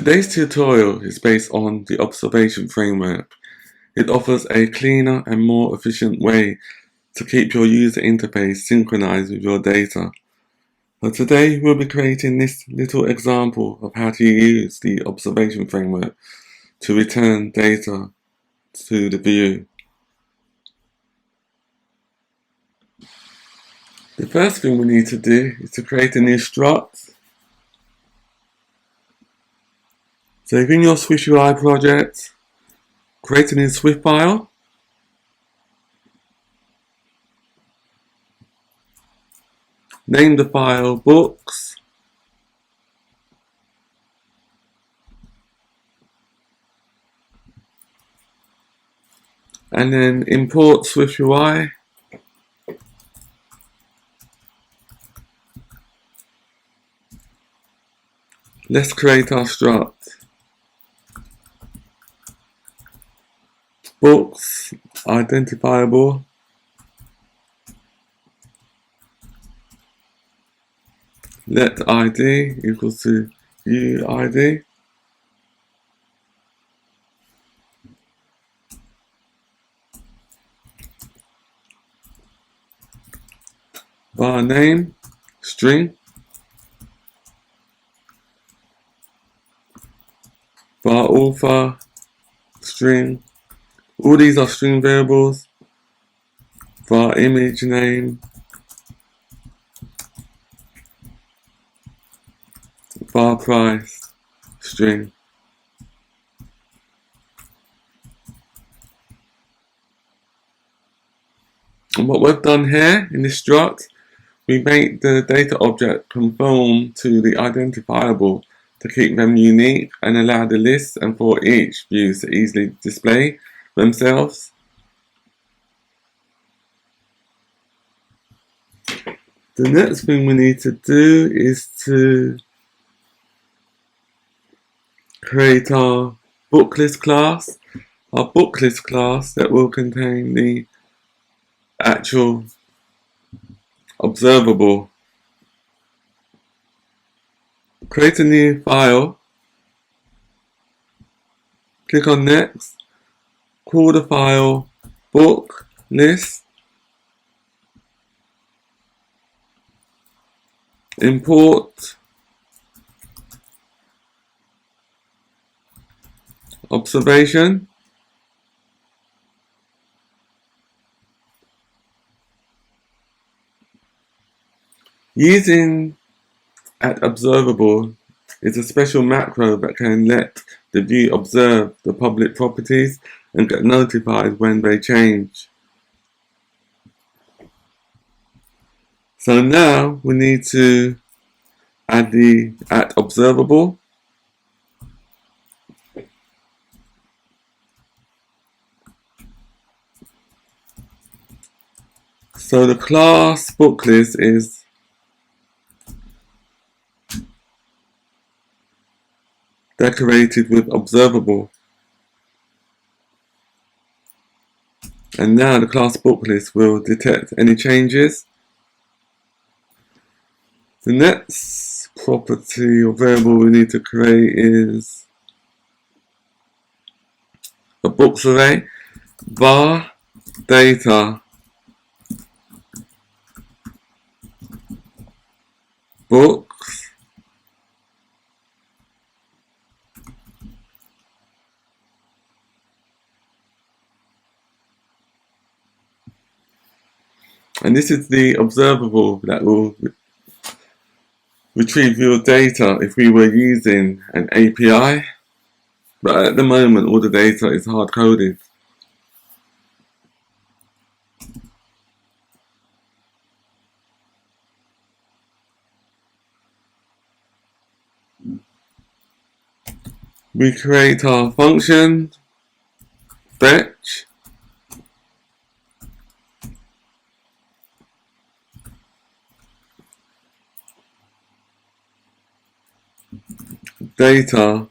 Today's tutorial is based on the observation framework. It offers a cleaner and more efficient way to keep your user interface synchronized with your data. So today we'll be creating this little example of how to use the observation framework to return data to the view. The first thing we need to do is to create a new struct. So within your SwiftUI project, create a new Swift file. Name the file books. And then import SwiftUI. Let's create our struct. Books identifiable. Let ID equals to UID. Var name string. Var author string. All these are string variables. Var image name. Var price string. And what we've done here in this struct, we make the data object conform to the identifiable to keep them unique and allow the list and for each view to easily display themselves. The next thing we need to do is to create our book list class. Our book list class that will contain the actual observable. Create a new file. Click on next. Call the file book list. Import observation. Using @observable is a special macro that can let the view observe the public properties and get notified when they change. So now we need to add the @observable. So the class book list is decorated with observable. And now the class book list will detect any changes. The next property or variable we need to create is a books array. Var data books and this is the observable that will retrieve your data if we were using an API, but at the moment all the data is hard-coded. We create our function fetch. Data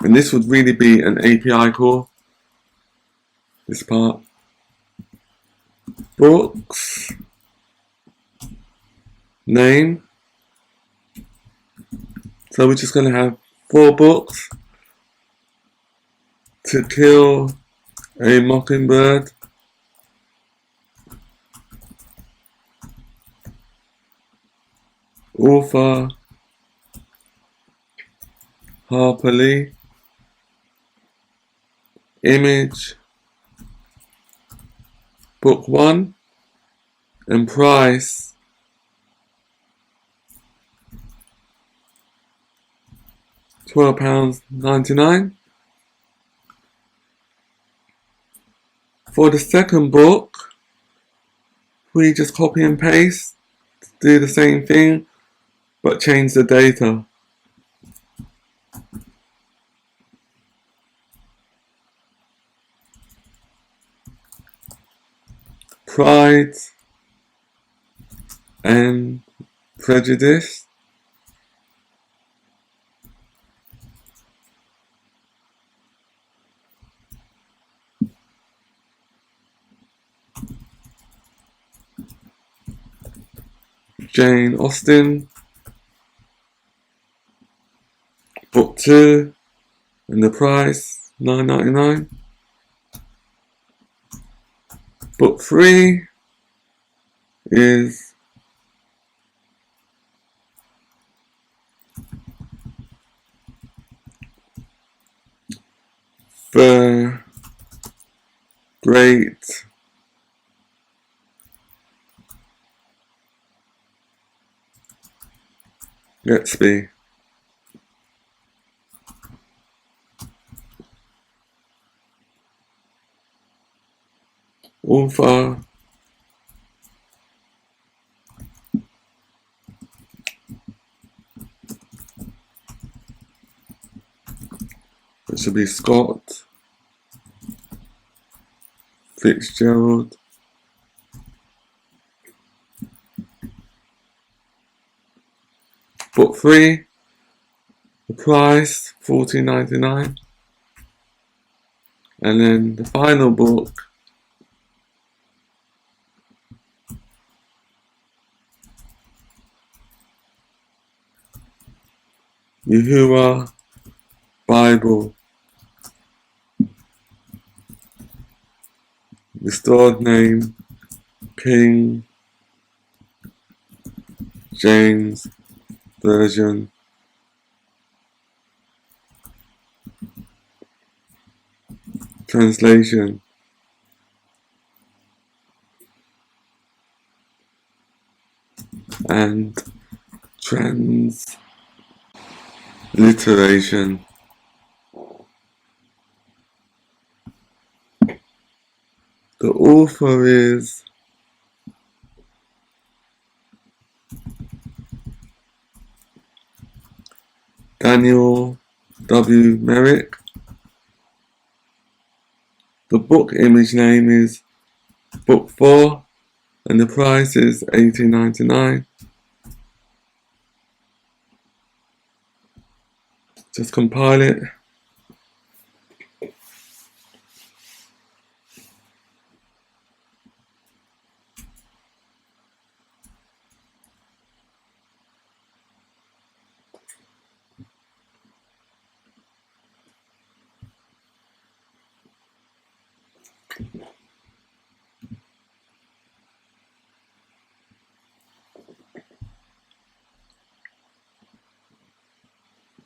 and this would really be an API call, this part. Books name So we're just going to have 4 books: To Kill a Mockingbird, author Harper Lee, image book 1, and price £12.99. For the second book, we just copy and paste, do the same thing, but change the data. Pride and Prejudice. Jane Austen, book 2, and the price $9.99. Book 3 is The Great Gatsby. Author it should be Scott Fitzgerald. Book 3, the price $14.99. And then the final book, Yahuwah Bible, restored name King James Version, translation and transliteration. The author is Daniel W. Merrick. The book image name is Book 4, and the price is $18.99. Just compile it.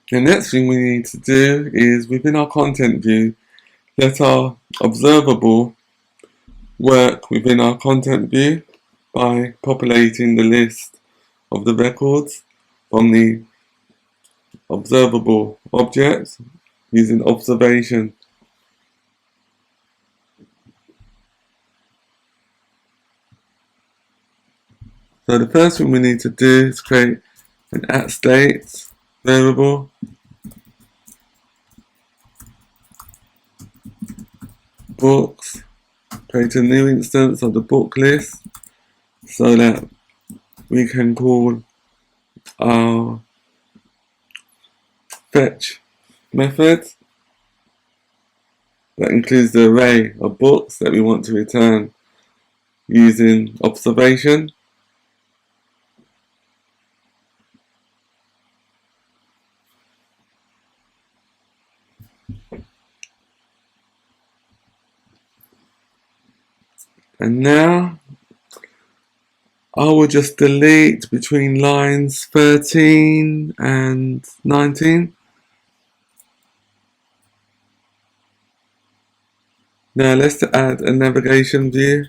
The next thing we need to do is, within our content view, let our observable work within our content view by populating the list of the records from the observable objects using observation. So the first thing we need to do is create an @state variable, books, create a new instance of the book list so that we can call our fetch method that includes the array of books that we want to return using observation. And now I will just delete between lines 13 and 19. Now let's add a navigation view.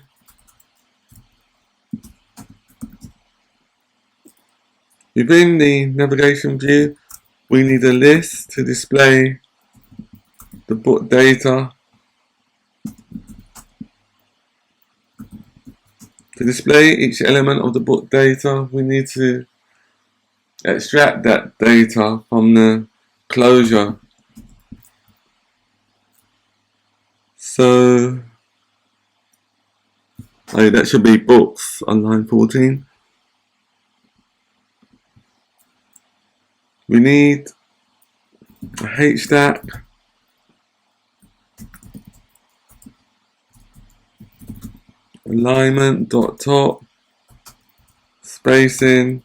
Within the navigation view, we need a list to display the book data. To display each element of the book data, we need to extract that data from the closure. So, that should be books on line 14. We need a HStack. Alignment dot top spacing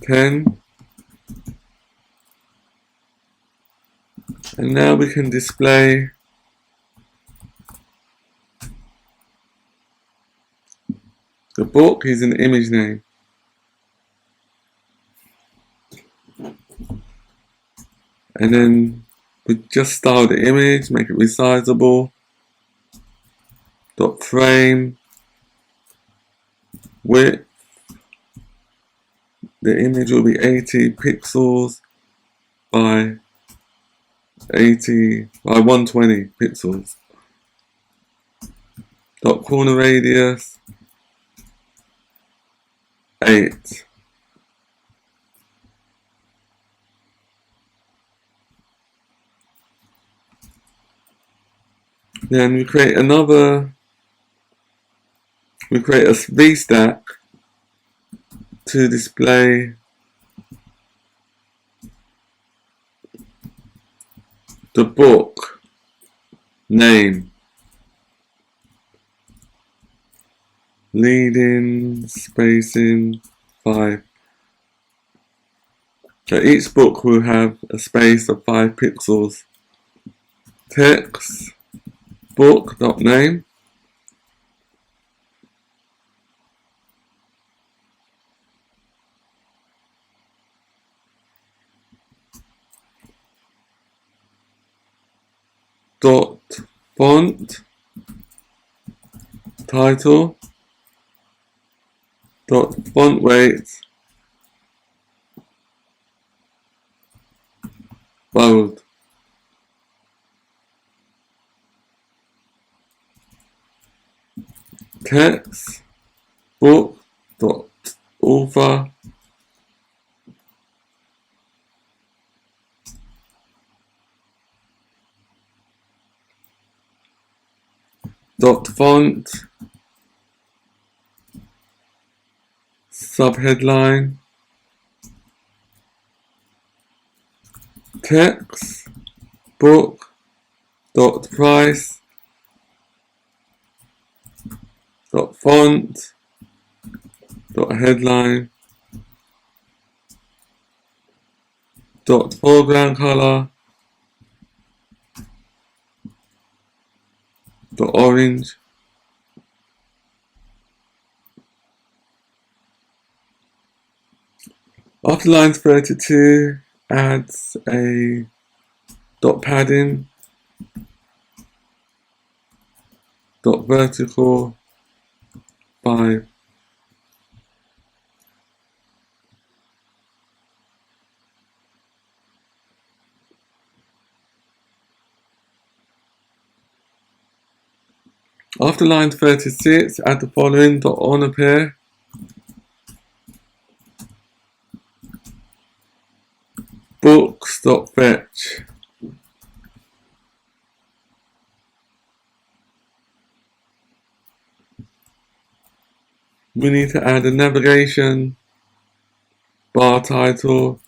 10, and now we can display the book is an image name. And then we just style the image, make it resizable. Dot frame width. The image will be 80 pixels by 120 pixels. Dot corner radius 8. Then we create a VStack to display the book name. Leading spacing 5. So each book will have a space of 5 pixels. Text book.name. Dot font title dot font weight bold. Text book dot author dot font subheadline text book dot price dot font dot headline dot foreground color dot orange. After line 32, adds a dot padding dot vertical 5. After line 36, add the following dot on appear books dot fetch. We need to add a navigation bar title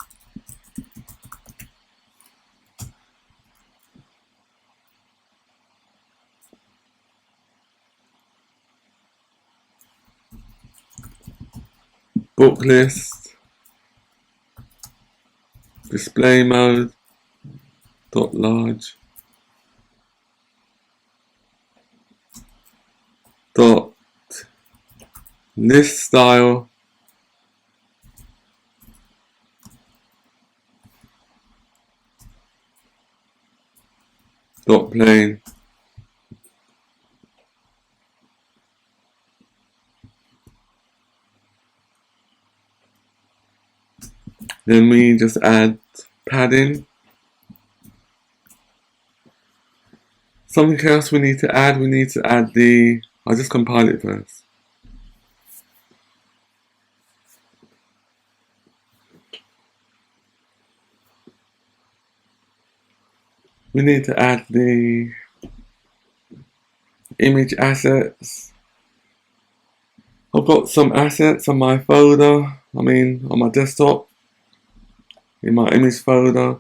book list display mode dot large list style, dot plain, then we just add padding. Something else we need to add the, I'll just compile it first. We need to add the image assets. I've got some assets on my folder, on my desktop, in my image folder.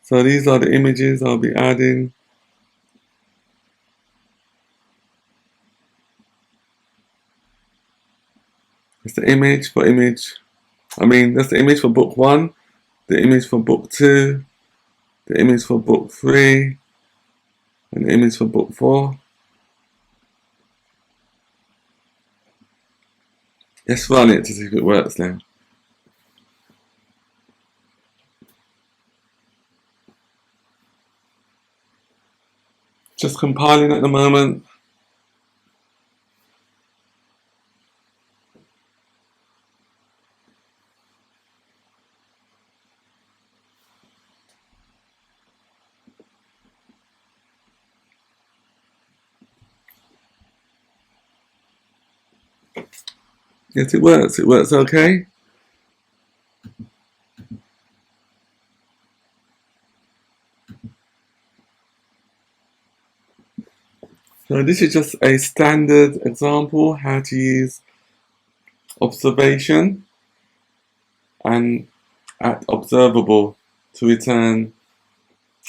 So these are the images I'll be adding. It's the image for image. That's the image for book 1, the image for book 2, the image for book 3, and the image for book 4. Let's run it to see if it works now. Just compiling at the moment. Yes, it works. It works okay. So this is just a standard example how to use observation and at observable to return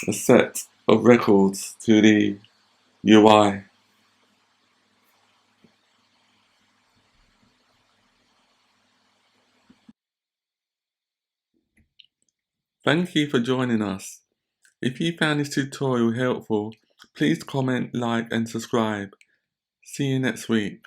a set of records to the UI. Thank you for joining us. If you found this tutorial helpful, please comment, like and subscribe. See you next week.